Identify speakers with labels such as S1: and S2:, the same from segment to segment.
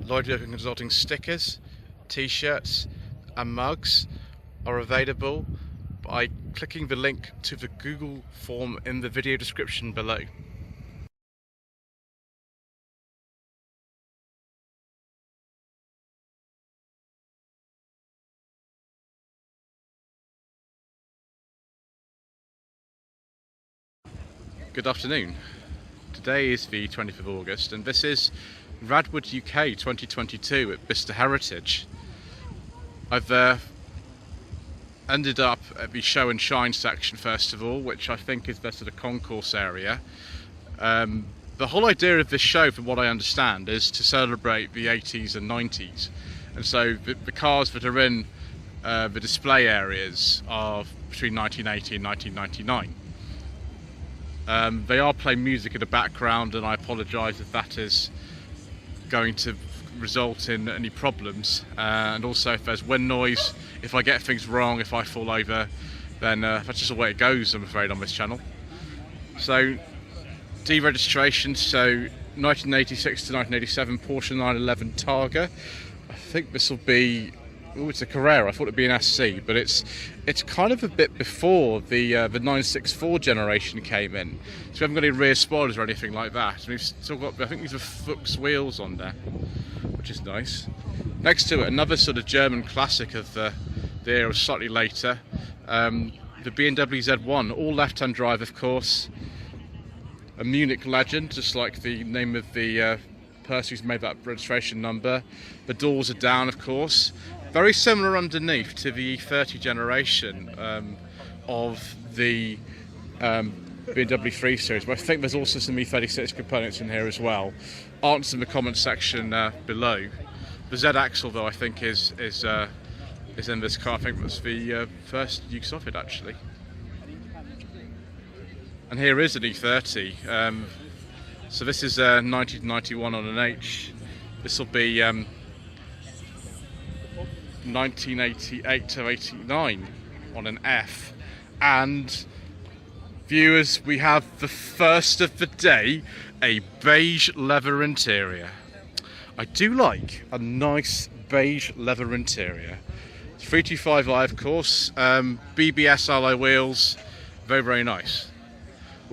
S1: Lloyd UK Consulting stickers, t-shirts and mugs are available by clicking the link to the Google form in the video description below. Good afternoon. Today is the 20th of August and this is RADwood UK 2022 at Bicester Heritage. I've ended up at the show and shine section first of all, which I think is the sort of concourse area. The whole idea of this show, from what I understand, is to celebrate the 80s and 90s, and so the cars that are in the display areas are between 1980 and 1999. They are playing music in the background, and I apologise if that is going to result in any problems, and also if there's wind noise, if I get things wrong, if I fall over, then that's just the way it goes, I'm afraid, on this channel. So deregistration, so 1986 to 1987 Porsche 911 Targa. I think this will be, oh, it's a Carrera. I thought it'd be an SC, but it's kind of a bit before the 964 generation came in. So we haven't got any rear spoilers or anything like that. And we've still got, I think these are Fuchs wheels on there, which is nice. Next to it, another sort of German classic of the era, slightly later, the BMW Z1, all left-hand drive, of course. A Munich legend, just like the name of the person who's made that registration number. The doors are down, of course. Very similar underneath to the E30 generation of the BMW 3 Series, but I think there's also some E36 components in here as well. Answer in the comment section below. The Z-axle, though, I think is in this car. I think that's the first use of it, actually. And here is an E30. So this is 1991 on an H. This will be 1988 to 89 on an F. And viewers, we have the first of the day, a beige leather interior. I do like a nice beige leather interior. 325i, of course, BBS alloy wheels, very, very nice.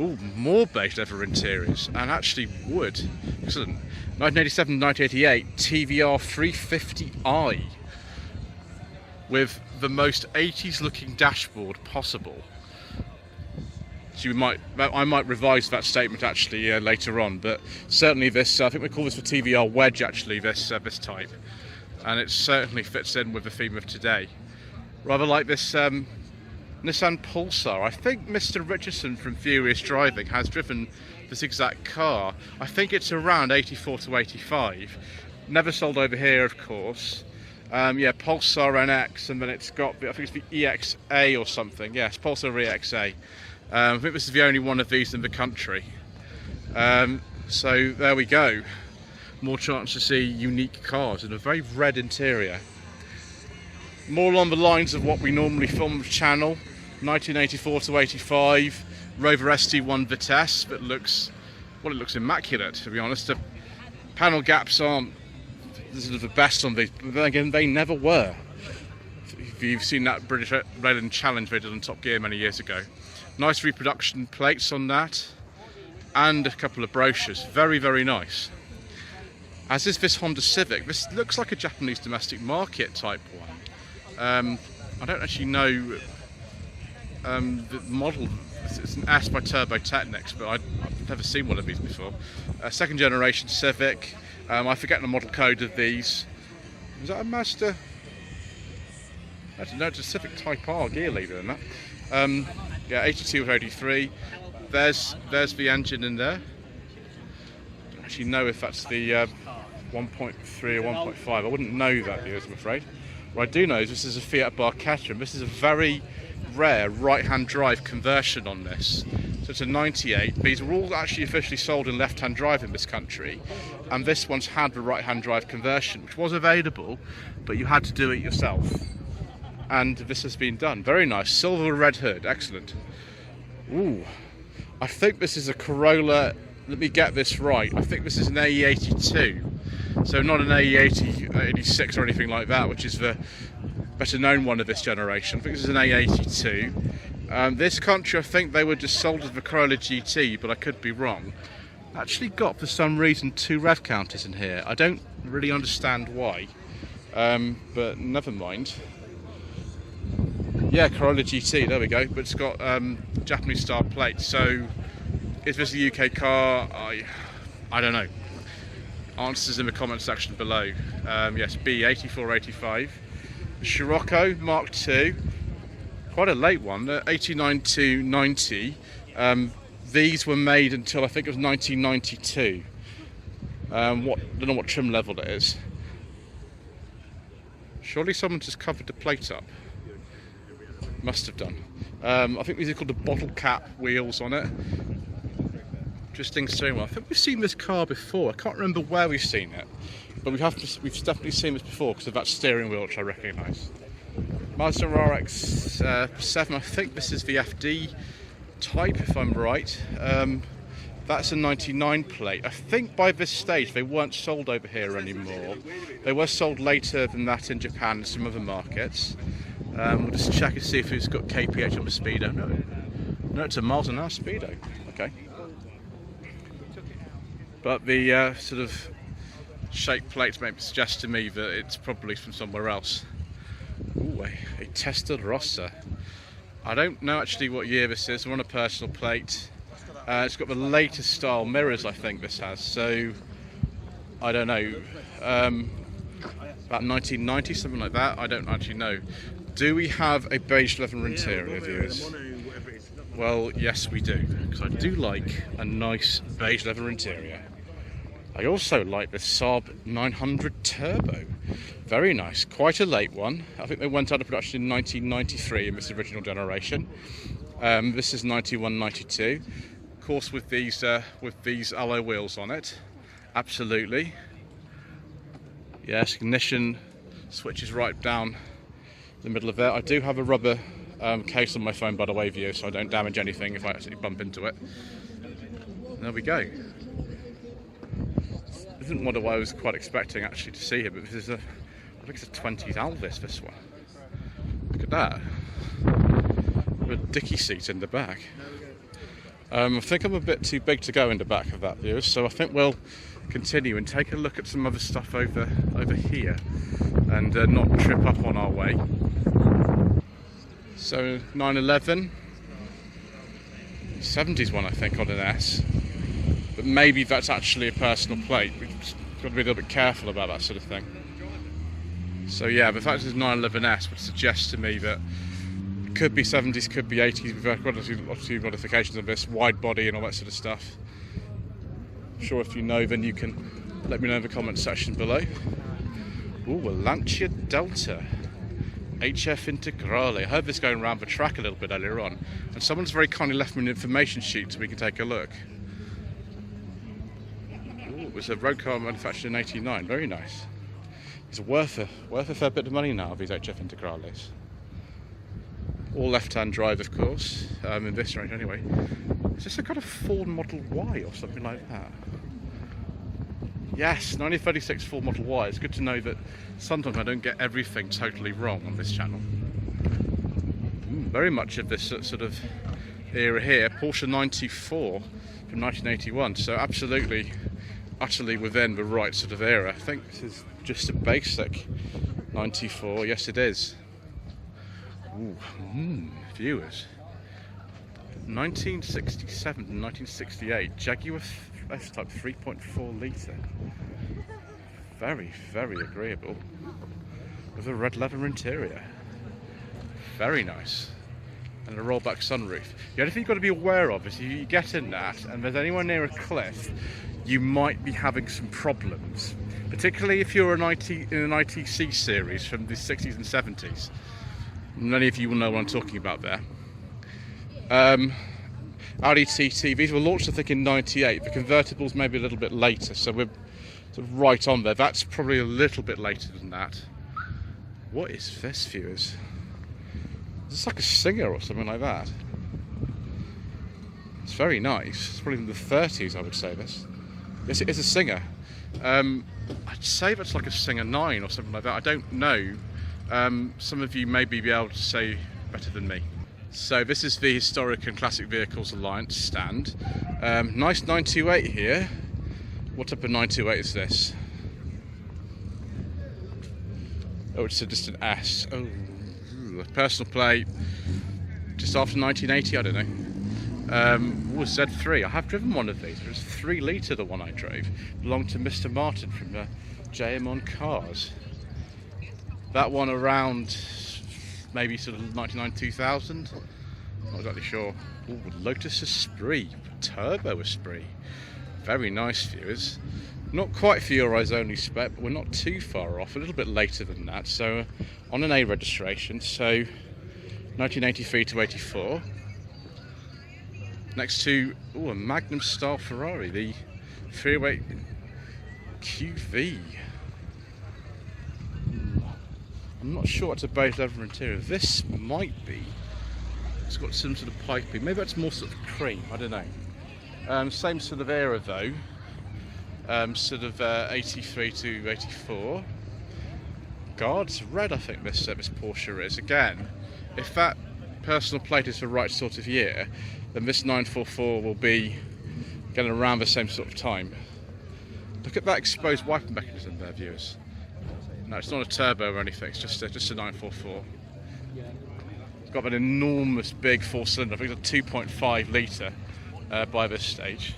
S1: Ooh, more beige leather interiors, and actually wood. Excellent. 1987, 1988 TVR 350i with the most 80s looking dashboard possible. So I might revise that statement actually later on, but certainly this, I think we call this the TVR wedge actually, this type, and it certainly fits in with the theme of today. Rather like this Nissan Pulsar. I think Mr Richardson from Furious Driving has driven this exact car. I think it's around 84 to 85. Never sold over here, of course. Yeah, Pulsar NX, and then it's got, I think it's the EXA or something. Yes, Pulsar EXA. I think this is the only one of these in the country. So there we go. More chance to see unique cars in a very red interior. More along the lines of what we normally film on the channel. 1984 to 85 Rover ST1 Vitesse, that looks, well, it looks immaculate, to be honest. The panel gaps aren't the best on these, but then again, they never were. If you've seen that British Railing Challenge they did on Top Gear many years ago. Nice reproduction plates on that, and a couple of brochures. Very, very nice. As is this Honda Civic. This looks like a Japanese domestic market type one. I don't actually know the model. It's an S by Turbo Technics, but I've never seen one of these before. Second generation Civic. I forget the model code of these. Was that a Mazda? No, it's a Civic Type R gear leader in that. Yeah, 82 or 83. There's the engine in there. I don't actually know if that's the 1.3 or 1.5. I wouldn't know that, viewers, I'm afraid. What I do know is this is a Fiat Barchetta, and this is a very rare right-hand drive conversion on this. So it's a 98. These are all actually officially sold in left-hand drive in this country, and this one's had the right-hand drive conversion, which was available, but you had to do it yourself. And this has been done. Very nice. Silver red hood. Excellent. Ooh. I think this is a Corolla. Let me get this right. I think this is an AE82. So not an A80, 86 or anything like that, which is the better known one of this generation. I think this is an A82. This country, I think they were just sold as the Corolla GT, but I could be wrong. Actually got, for some reason, 2 rev counters in here. I don't really understand why, but never mind. Yeah, Corolla GT, there we go, but it's got Japanese style plates. So is this a UK car? I don't know. Answers in the comment section below. Yes, B8485. Scirocco Mark II, quite a late one, 89 to 90. These were made until I think it was 1992. Don't know what trim level it is. Surely someone just covered the plate up. Must have done. I think these are called the bottle cap wheels on it. Interesting steering wheel. I think we've seen this car before. I can't remember where we've seen it, but we've definitely seen this before because of that steering wheel, which I recognise. Mazda RX-7. I think this is the FD type, if I'm right. That's a 99 plate. I think by this stage they weren't sold over here anymore. They were sold later than that in Japan and some other markets. We'll just check and see if it's got kph on the speedo. No, it's a miles an hour speedo. Okay. But the sort of shaped plates maybe suggest to me that it's probably from somewhere else. Ooh, a Testarossa. I don't know actually what year this is. We're on a personal plate. It's got the latest style mirrors, I think this has. So I don't know. About 1990, something like that. I don't actually know. Do we have a beige leather interior, viewers? Well, yes we do, because I do like a nice beige leather interior. I also like the Saab 900 Turbo. Very nice, quite a late one. I think they went out of production in 1993 in this original generation. This is 91, 92. Of course with these alloy wheels on it. Absolutely. Yes, ignition switches right down the middle of there. I do have a rubber case on my phone, by the way, view, so I don't damage anything if I actually bump into it. There we go. I didn't wonder what I was quite expecting actually to see here, but this is I think it's a 20s Alvis, this one. Look at that. With a dicky seat in the back. I think I'm a bit too big to go in the back of that, viewers, so I think we'll continue and take a look at some other stuff over here and not trip up on our way. So 911, 70s one I think on an S, but maybe that's actually a personal plate. We've got to be a little bit careful about that sort of thing. So yeah, the fact it's 911S would suggest to me that it could be 70s, could be 80s. We've got a few modifications of this, wide body and all that sort of stuff. I'm sure if you know, then you can let me know in the comment section below. Ooh, a Lancia Delta HF Integrale. I heard this going around the track a little bit earlier on, and someone's very kindly left me an information sheet so we can take a look. Ooh, it was a road car manufactured in '89. Very nice. It's worth a fair bit of money now, these HF Integrales. All left-hand drive, of course, in this range anyway. Is this a kind of Ford Model Y or something like that? Yes, 1936 Ford Model Y. It's good to know that sometimes I don't get everything totally wrong on this channel. Very much of this sort of era here. Porsche 94 from 1981, so absolutely, utterly within the right sort of era. I think this is just a basic 94. Yes, it is. Ooh, viewers. 1967 to 1968 Jaguar S-Type 3.4 litre. Very, very agreeable. With a red leather interior. Very nice. And a rollback sunroof. The only thing you've got to be aware of is if you get in that and there's anywhere near a cliff, you might be having some problems. Particularly if you're in an ITC series from the 60s and 70s. Many of you will know what I'm talking about there. Audi TT, these were launched I think in 98, the convertibles maybe a little bit later, so we're sort of right on there. That's probably a little bit later than that. What is this, viewers? Is this like a Singer or something like that? It's very nice. It's probably in the 30s, I would say this. Yes, it is a Singer. I'd say that's like a Singer 9 or something like that. I don't know. Some of you may be able to say better than me. So this is the Historic and Classic Vehicles Alliance stand. Nice 928 here. What type of 928 is this? Oh, it's just an S. Oh, a personal plate. Just after 1980, I don't know. Z3. I have driven one of these. It was 3 litre, the one I drove. Belonged to Mr Martin from JM on Cars. That one around maybe sort of 99, 2000. Not exactly sure. Ooh, Lotus Esprit, Turbo Esprit. Very nice, viewers. Not quite for your eyes only spec, but we're not too far off. A little bit later than that. So on an A registration. So 1983 to 84. Next to a Magnum style Ferrari, the 308 QV. I'm not sure it's a base leather interior. This might be. It's got some sort of piping. Maybe that's more sort of cream. I don't know. Same sort of era though. Sort of 83 to 84. Guards red, I think this Porsche is. Again, if that personal plate is the right sort of year, then this 944 will be getting around the same sort of time. Look at that exposed wiper mechanism there, viewers. No, it's not a turbo or anything, it's just a 944. It's got an enormous big 4-cylinder, I think it's a 2.5 litre by this stage.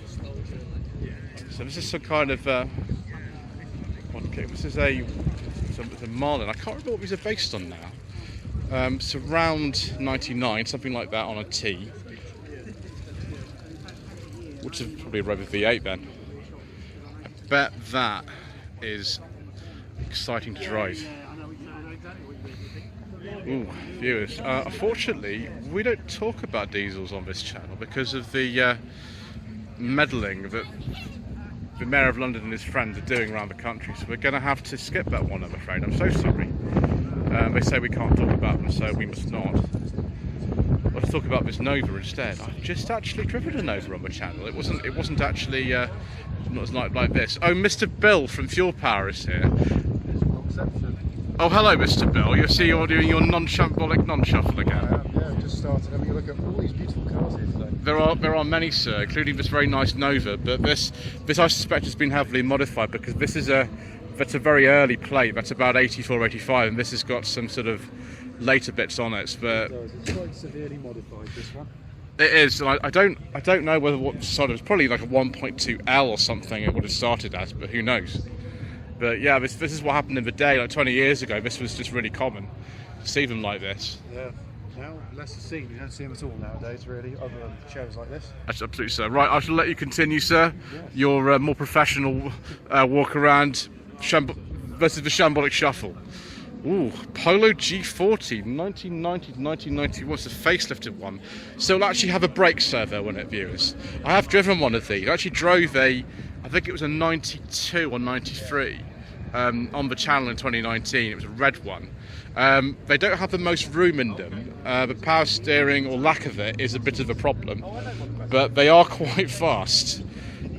S1: So this is some kind of, this is a Marlin, I can't remember what these are based on now. It's around 99, something like that on a T. Which is probably a Rover V8 then. I bet that is exciting to drive. Ooh, viewers. Unfortunately, we don't talk about diesels on this channel because of the meddling that the Mayor of London and his friends are doing around the country. So we're going to have to skip that one, I'm afraid. I'm so sorry. They say we can't talk about them, so we must not. Let's talk about this Nova instead. I've just actually driven a Nova on the channel. It wasn't actually not like this. Oh, Mr Bill from Fuel Power is here. Oh, hello, Mr Bill. You see you're doing your non-shambolic non-shuffle again.
S2: Yeah, just started having a look at all these beautiful cars here today.
S1: There are many, sir, including this very nice Nova. But this I suspect has been heavily modified because this is that's a very early plate. That's about 84, 85, and this has got some sort of later bits on it. But
S2: it's quite severely modified, this one.
S1: It is, and I don't know whether what sort of, it's probably like a 1.2L or something it would have started as, but who knows. But yeah, this is what happened in the day, like 20 years ago. This was just really common to see them like this.
S2: Yeah, now less to see. You don't see them at all nowadays, really, other than shows like this.
S1: That's absolutely, sir. Right, I shall let you continue, sir.
S2: Yes.
S1: Your more professional walk around versus the Shambolic Shuffle. Ooh, Polo G40, 1990 to 1991, it's a facelifted one. So it'll actually have a brake servo on it, viewers. I have driven one of these. I actually drove I think it was a 92 or 93 on the channel in 2019. It was a red one. They don't have the most room in them. The power steering, or lack of it, is a bit of a problem. But they are quite fast.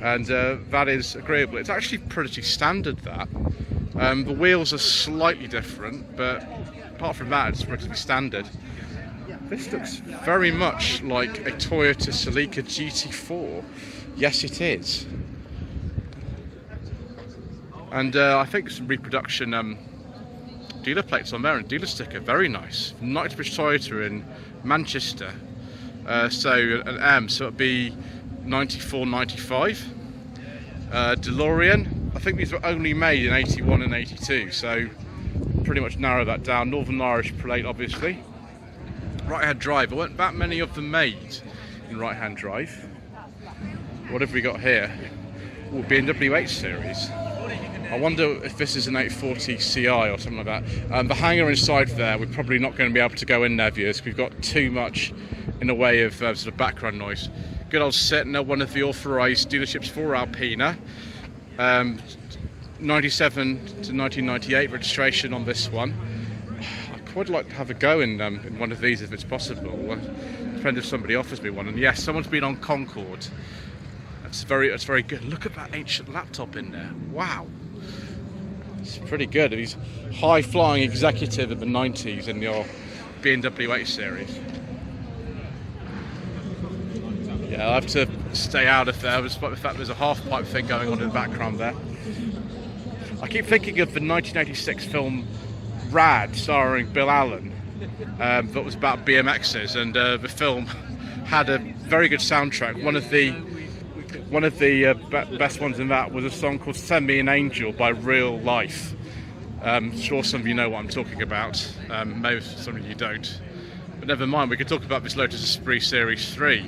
S1: And that is agreeable. It's actually pretty standard, that. The wheels are slightly different, but apart from that, it's relatively standard. This looks very much like a Toyota Celica GT4. Yes, it is. And I think some reproduction dealer plates on there and dealer sticker, very nice. Knightsbridge Toyota in Manchester. So an M, so it'd be 94, 95. DeLorean. I think these were only made in 81 and 82, so pretty much narrow that down. Northern Irish plate, obviously. Right-hand drive. There weren't that many of them made in right-hand drive. What have we got here? Ooh, BMW 8 Series. I wonder if this is an 840 Ci or something like that. The hangar inside there, we're probably not going to be able to go in there, viewers. We've got too much in the way of sort of background noise. Good old Setna, one of the authorised dealerships for Alpina. 97 to 1998 registration on this one. I'd quite like to have a go in one of these if it's possible. Depends if somebody offers me one. And yes, someone's been on Concord. It's very good. Look at that ancient laptop in there. Wow. It's pretty good. He's high-flying executive of the 90s in your BMW 8 Series. Yeah, I'll have to stay out of there, despite the fact there's a half-pipe thing going on in the background there. I keep thinking of the 1986 film Rad, starring Bill Allen, that was about BMXs, and the film had a very good soundtrack. One of the best ones in that was a song called "Send Me an Angel" by Real Life. I'm sure some of you know what I'm talking about. Maybe some of you don't. But never mind. We could talk about this Lotus Esprit Series 3.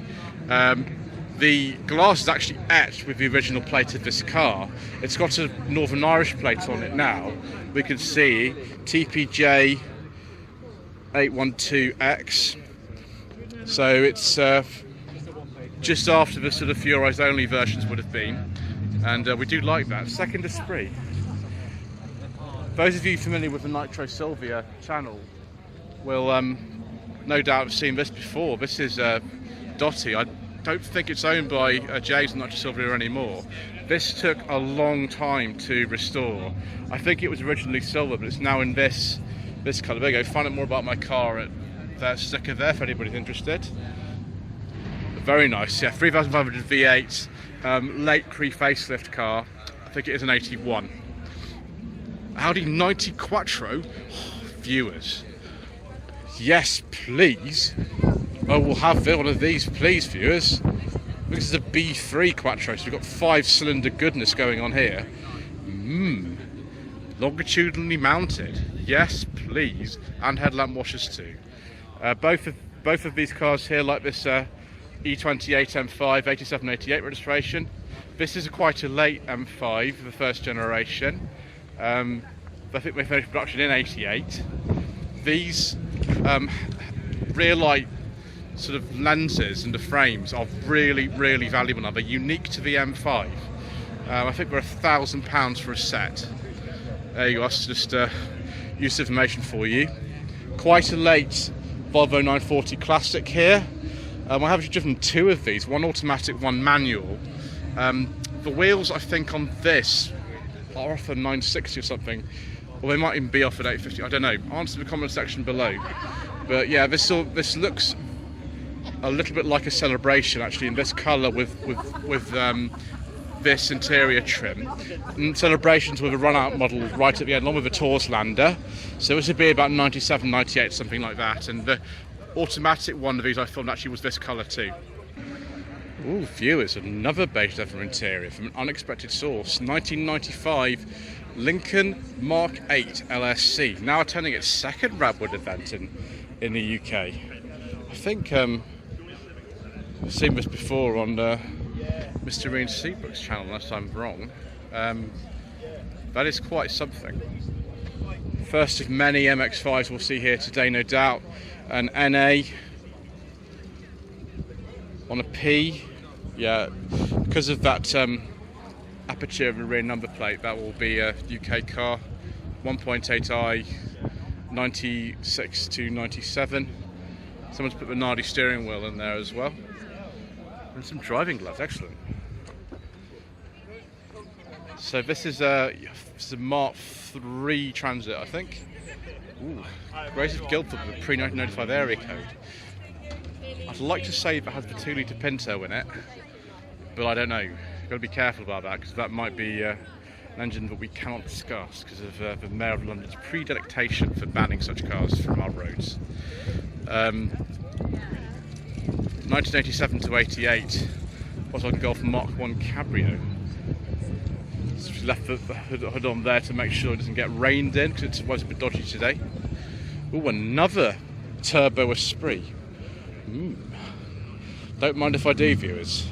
S1: The glass is actually etched with the original plate of this car. It's got a Northern Irish plate on it now. We can see TPJ 812X. So it's just after the sort of Furio's only versions would have been, and we do like that. Second Esprit. Those of you familiar with the Nitro Sylvia channel will no doubt have seen this before. This is Dotty. I don't think it's owned by Jays and Nitro Sylvia anymore. This took a long time to restore. I think it was originally silver, but it's now in this colour. There you go. Find out more about my car at that sticker there if anybody's interested. Very nice, yeah. 3500 V8, late pre-facelift car. I think it is an 81. Audi 90 Quattro. Oh, viewers, yes please. Oh, we'll have one of these, please, viewers. This is a B3 Quattro, so we've got 5-cylinder goodness going on here. Longitudinally mounted, yes please, and headlamp washers too. Both of these cars here, like this E28 M5 8788 registration. This is quite a late M5, the first generation. I think they finished production in 88. These rear light sort of lenses and the frames are really valuable now. They're unique to the M5. I think they're £1,000 for a set. There you go, that's just use information for you. Quite a late Volvo 940 Classic here. I have driven two of these, one automatic, one manual. The wheels, I think, on this are off at 960 or something, or they might even be off at 850. I don't know. Answer the comment section below. But yeah, this looks a little bit like a Celebration, actually, in this colour with this interior trim. And Celebrations with a run-out model right at the end, along with a Torslander. So this would be about 97, 98, something like that. And the automatic one of these I filmed actually was this colour too. Ooh, viewers, another beige leather interior from an unexpected source. 1995 Lincoln Mark 8 LSC, now attending its second RADwood event in the UK. I think I've seen this before on Mr Ian Seabrook's channel, unless I'm wrong. That is quite something. First of many MX-5s we'll see here today, no doubt. An NA on a P, yeah, because of that aperture of the rear number plate, that will be a UK car. 1.8i, 96 to 97. Someone's put the Nardi steering wheel in there as well. And some driving gloves, excellent. So this is a Mark III Transit, I think. Ooh, Grace of Guildford with a pre-1995 area code. I'd like to say that has the 2-litre Pinto in it, but I don't know. You've got to be careful about that, because that might be an engine that we cannot discuss because of the Mayor of London's predilectation for banning such cars from our roads. 1987 to 88, Volkswagen Golf Mark I Cabrio. Just left the hood on there to make sure it doesn't get rained in, because it was a bit dodgy today. Ooh, another Turbo Esprit. Don't mind if I do, viewers.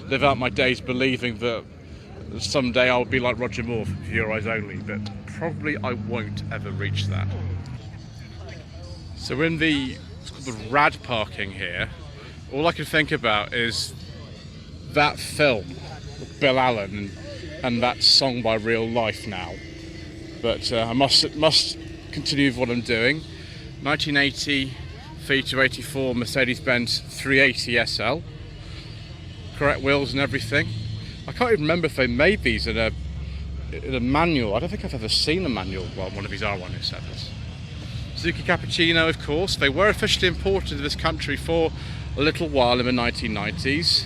S1: Live out my days believing that someday I'll be like Roger Moore from Your Eyes Only, but probably I won't ever reach that. So we're in the Rad parking here. All I can think about is that film with Bill Allen and that song by Real Life now. But I must continue with what I'm doing. 1980 Feature 84 Mercedes-Benz 380 SL. correct wheels and everything. I can't even remember if they made these in a manual. I don't think I've ever seen a manual on one of these R107s. Suzuki Cappuccino, of course. They were officially imported to this country for a little while in the 1990s.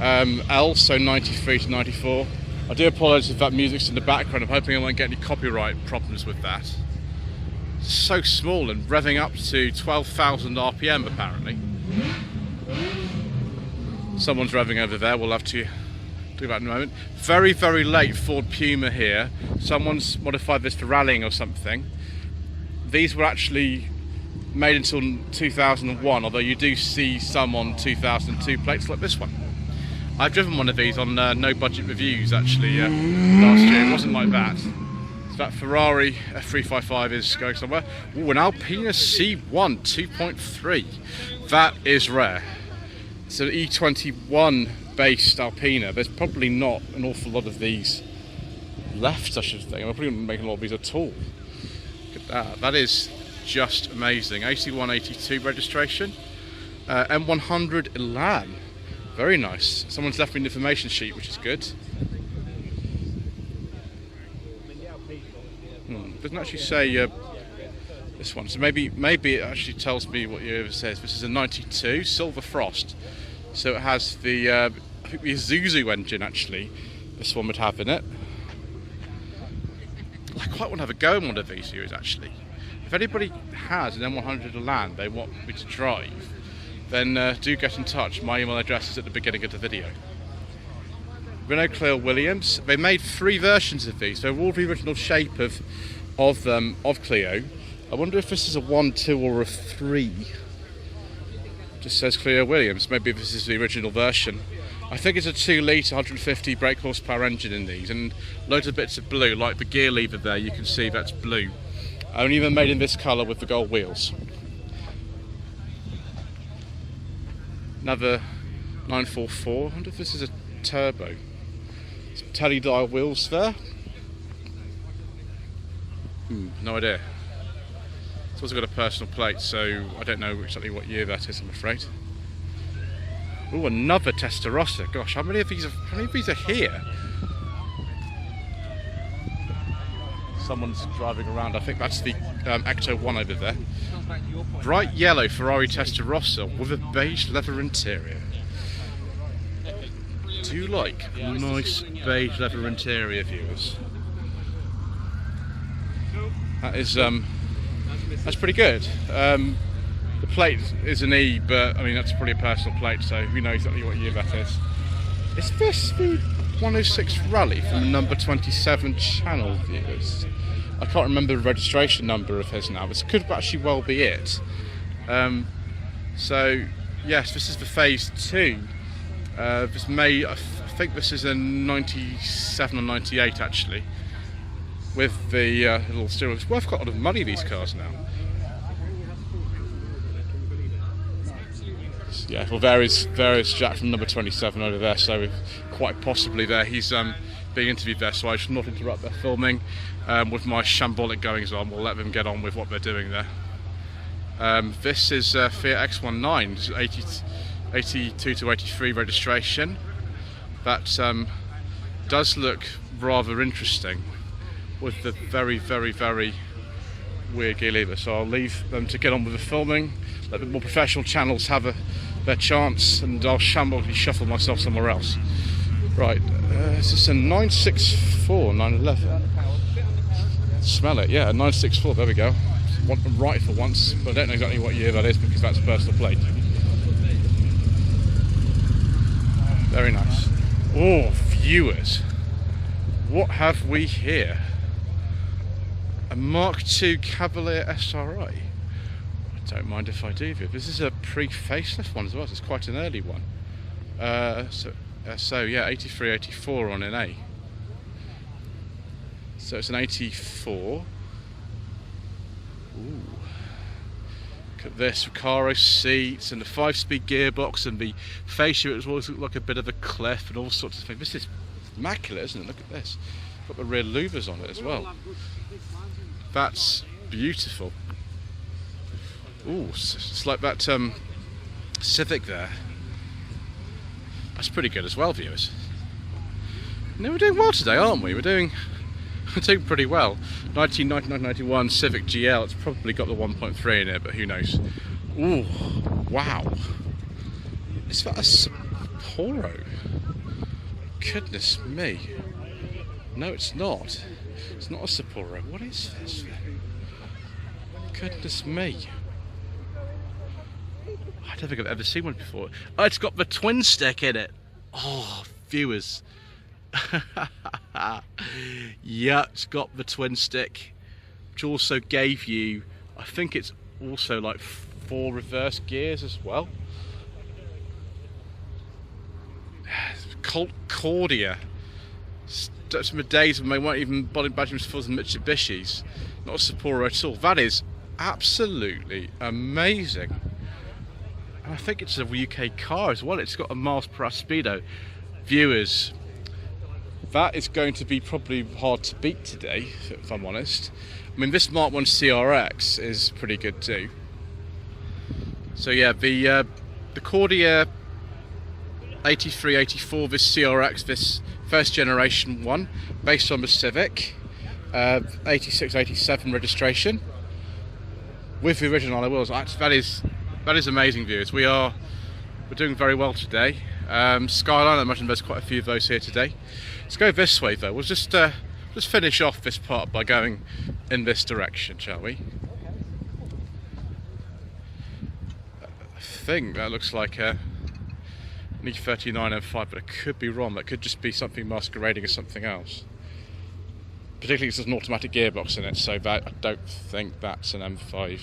S1: L, so 93 to 94. I do apologise if that music's in the background. I'm hoping I won't get any copyright problems with that. It's so small and revving up to 12,000 RPM apparently. Someone's revving over there. We'll have to do that in a moment. Very, very late Ford Puma here. Someone's modified this for rallying or something. These were actually made until 2001, although you do see some on 2002 plates like this one. I've driven one of these on No Budget Reviews actually last year. It wasn't like that. So that Ferrari F355 is going somewhere. Ooh, an Alpina C1 2.3. That is rare. It's an E21 based Alpina. There's probably not an awful lot of these left, I should think. I'm probably not making a lot of these at all. Look at that. That is just amazing. 81, 82 registration. M100 Elan. Very nice. Someone's left me an information sheet, which is good. Doesn't actually say this one, so maybe it actually tells me what year it says. This is a 92 Silver Frost, so it has the I think the Isuzu engine actually. This one would have in it. I quite want to have a go in one of these series actually. If anybody has an M100 Elan they want me to drive, then do get in touch. My email address is at the beginning of the video. Renault Clio Williams. They made 3 versions of these. They're all the original shape of Clio. I wonder if this is a 1, 2 or a 3. Just says Clio Williams. Maybe this is the original version. I think it's a 2 litre 150 brake horsepower engine in these, and loads of bits of blue, like the gear lever there. You can see that's blue. Only even made in this colour with the gold wheels. Another 944. I wonder if this is a turbo. Some tally dial wheels there. No idea. It's also got a personal plate, so I don't know exactly what year that is, I'm afraid. Oh, another Testarossa. Gosh, how many of these are here? Someone's driving around. I think that's the Ecto 1 over there. Bright yellow Ferrari Testarossa with a beige leather interior. Do you like nice beige leather interior, viewers? That is that's pretty good. The plate is an E, but I mean that's probably a personal plate, so who knows exactly what year that is. Is this the 106 Rally from number 27 channel, viewers? I can't remember the registration number of his now. This could actually well be it. So yes, this is the phase 2. This may, I think this is a 97 or 98 actually, with the little steering wheel. It's worth quite a lot of money, these cars now. Yeah, well there is Jack from number 27 over there, so quite possibly there he's being interviewed there, so I should not interrupt their filming with my shambolic goings on. We'll let them get on with what they're doing there. This is Fiat X19, 82 to 83 registration. That does look rather interesting with the very, very, very weird gear lever. So I'll leave them to get on with the filming, let the more professional channels have their chance, and I'll shambolically shuffle myself somewhere else. Right, this is a 964, 911. Smell it, yeah, 964, there we go. Want them right for once, but I don't know exactly what year that is because that's a personal plate. Very nice. Oh, viewers, what have we here? A Mark II Cavalier SRI. I don't mind if I do. This is a pre-facelift one as well, so it's quite an early one. So yeah, 83, 84 on an A. So it's an 84. Ooh. Look at this, Recaro seats and the 5-speed gearbox and the fascia. It always looked like a bit of a cliff and all sorts of things. This is immaculate, isn't it? Look at this. Got the rear louvers on it as well. That's beautiful. Ooh, it's like that Civic there. That's pretty good as well, viewers. No, we're doing well today, aren't we? We're doing pretty well. 1991 Civic GL. It's probably got the 1.3 in it, but who knows? Ooh, wow. Is that a Sapporo? Goodness me. No, it's not. It's not a Sapporo. What is this? Goodness me. I don't think I've ever seen one before. Oh, it's got the twin stick in it. Oh, viewers. Yeah, it's got the twin stick, which also gave you, I think it's also like 4 reverse gears as well. Colt Cordia. That's from the days when they weren't even body badging as full as Mitsubishis. Not a Sapporo at all. That is absolutely amazing. And I think it's a UK car as well. It's got a miles per hour speedo. Viewers, that is going to be probably hard to beat today, if I'm honest. I mean, this Mark 1 CRX is pretty good too. So yeah, the Cordia 83, 84, this CRX, this first generation one, based on the Civic, 86, 87 registration, with the original alloy wheels. That is amazing, viewers. We're doing very well today. Skyline, I imagine there's quite a few of those here today. Let's go this way though. We'll just finish off this part by going in this direction, shall we? I think that looks like a an E39 M5, but I could be wrong. That could just be something masquerading as something else. Particularly because there's an automatic gearbox in it, so that I don't think that's an M5.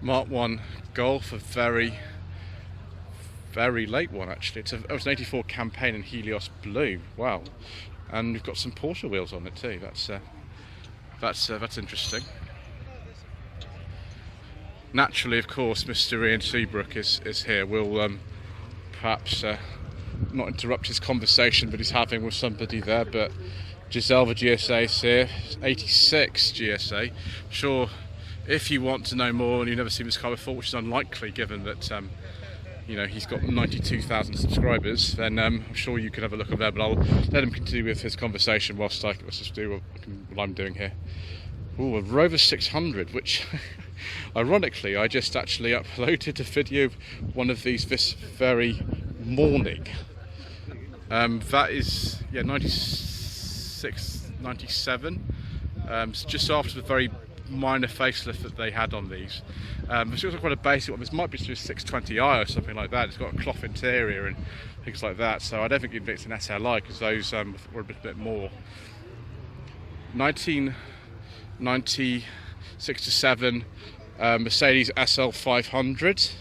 S1: Mark 1 Golf, a very late one actually. It was an 84 Campaign in Helios Blue. Wow, and we've got some Porsche wheels on it too. That's interesting. Naturally, of course, Mr Ian Seabrook is here. We'll perhaps not interrupt his conversation that he's having with somebody there, but Giselle, the GSA, is here. 86 GSA. I'm sure if you want to know more and you've never seen this car before, which is unlikely given that you know, he's got 92,000 subscribers, then I'm sure you can have a look on there, but I'll let him continue with his conversation whilst I just do what I'm doing here. Ooh, a Rover 600, which ironically I just actually uploaded a video of one of these this very morning. That is, yeah, 96, 97, just after the very minor facelift that they had on these. It's also quite a basic one. This might be just a 620i or something like that. It's got a cloth interior and things like that, so I don't think it's an SLI because those were a bit more. 1996 to 7 Mercedes Sl500.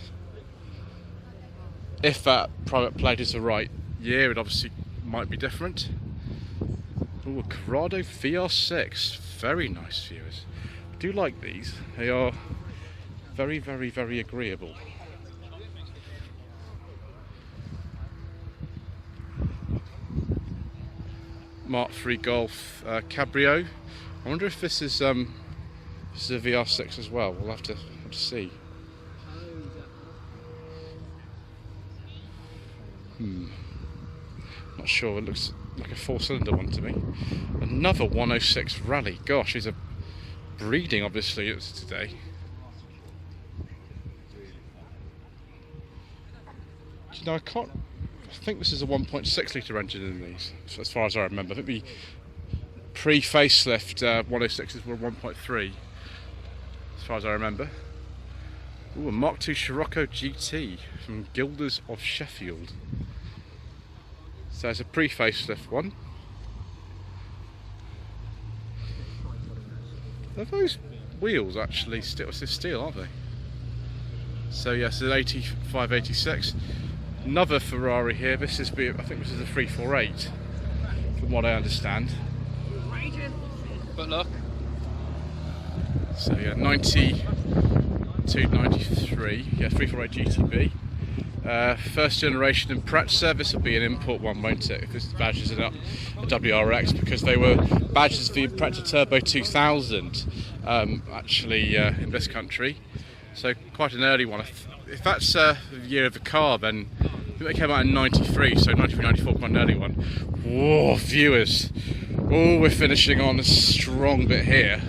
S1: If that private plate is the right year, it obviously might be different. Ooh, a Corrado VR6, very nice, viewers. I do like these. They are very, very, very agreeable. Mark 3 Golf Cabrio. I wonder if this is a VR6 as well. We'll have to see. Not sure. It looks like a 4-cylinder one to me. Another 106 Rally. Gosh, these are breeding, obviously, it's today. You know, I think this is a 1.6 litre engine in these, as far as I remember. I think the pre-facelift 106s were 1.3, as far as I remember. Ooh, a Mark II Scirocco GT from Gilders of Sheffield. So it's a pre-facelift one. Are those wheels actually steel, aren't they? So yes, it's an 85, 86. Another Ferrari here. I think this is a 348, from what I understand.
S3: But look.
S1: So yeah, 92, 93. Yeah, 348 GTB. First generation in Impreza. This will be an import one, won't it? Because the badges are not a WRX, because they were badges for the Impreza Turbo 2000 actually in this country. So quite an early one. if that's the year of the car, then I think they came out in 93, so 93, 94, quite an early one. Whoa, viewers. Oh, we're finishing on a strong bit here.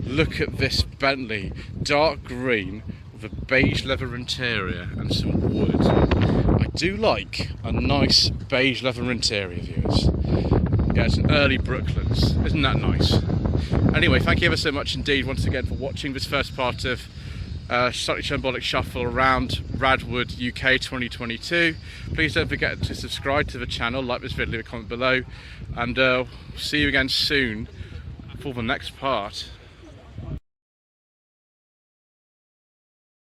S1: Look at this Bentley, dark green with a beige leather interior and some wood. I do like a nice beige leather interior, viewers. Yeah, it's an early Brooklands. Isn't that nice? Anyway, thank you ever so much indeed once again for watching this first part of Slightly Shambolic Shuffle around RADwood UK 2022. Please don't forget to subscribe to the channel, like this video, leave a comment below, and see you again soon for the next part.